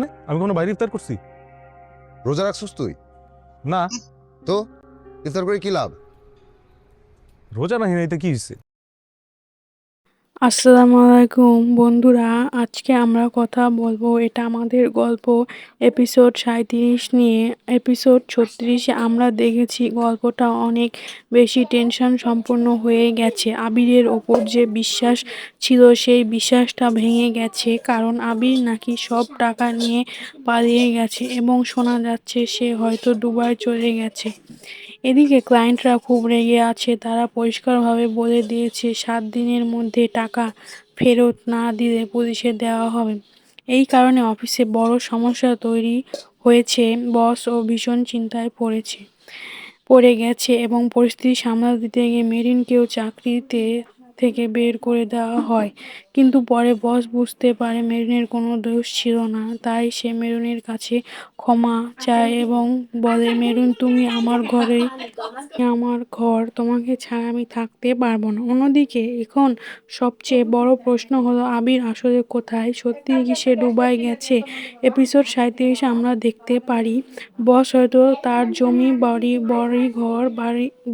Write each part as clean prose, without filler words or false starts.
মানে? আমি কোনো বাইরে ইফতার করছি? রোজা রাখছিস তুই? না। তো ইফতার করে কি লাভ? রোজা নাহি না, এতে কি হয়েছে? আসসালামু আলাইকুম বন্ধুরা, আজকে আমরা কথা বলবো এটা আমাদের গল্প এপিসোড 37 নিয়ে। এপিসোড 36-এ আমরা দেখেছি গল্পটা অনেক বেশি টেনশন সম্পন্ন হয়ে গেছে। আবিরের ওপর যে বিশ্বাস ছিল সেই বিশ্বাসটা ভেঙে গেছে, কারণ আবির নাকি সব টাকা নিয়ে পালিয়ে গেছে এবং শোনা যাচ্ছে সে হয়তো দুবাই চলে গেছে। এদিকে ক্লায়েন্টরা খুব রেগে আছে, তারা পরিষ্কারভাবে বলে দিয়েছে 7 দিনের মধ্যে টাকা ফেরত না দিলে পুলিশে দেওয়া হবে। এই কারণে অফিসে বড় সমস্যা তৈরি হয়েছে। বসও ভীষণ চিন্তায় পড়ে গেছে এবং পরিস্থিতি সামাল দিতে গিয়ে মেরিনকেও চাকরিতে থেকে বের করে দেওয়া হয়। কিন্তু পরে বস বুঝতে পারে মেরিনের কোনো দোষ ছিল না, তাই সে মেরিনের কাছে ক্ষমা চায় এবং বলে, মেরিন তুমি আমার ঘর, তোমাকে ছাড়া আমি থাকতে পারবো না। অন্যদিকে এখন সবচেয়ে বড় প্রশ্ন হলো আবির আসলে কোথায়? সত্যি কি সে দুবাই গেছে? এপিসোড 37 আমরা দেখতে পারি বস হয়তো তার জমি বাড়ি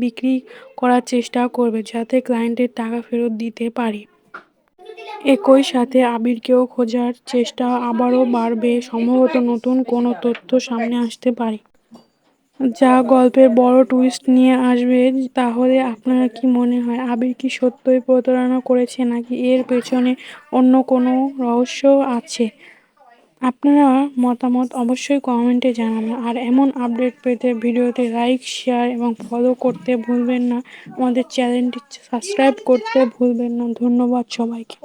বিক্রি করার চেষ্টা করবে যাতে ক্লায়েন্টের টাকা ফেরত দিতে পারে। একই সাথে আবিরকেও খোঁজার চেষ্টা আবারও বাড়বে, সম্ভবত নতুন কোনো তথ্য সামনে আসতে পারে যা গল্পের বড় টুইস্ট নিয়ে আসবে। তাহলে আপনার কি মনে হয়, আবির কি সত্যই প্রতারণা করেছে নাকি এর পেছনে অন্য কোনো রহস্য আছে? আপনারা মতামত অবশ্যই কমেন্টে জানাবেন। আর এমন আপডেট পেতে ভিডিওতে লাইক, শেয়ার এবং ফলো করতে ভুলবেন না। আমাদের চ্যানেলটি সাবস্ক্রাইব করতে ভুলবেন না। ধন্যবাদ সবাইকে।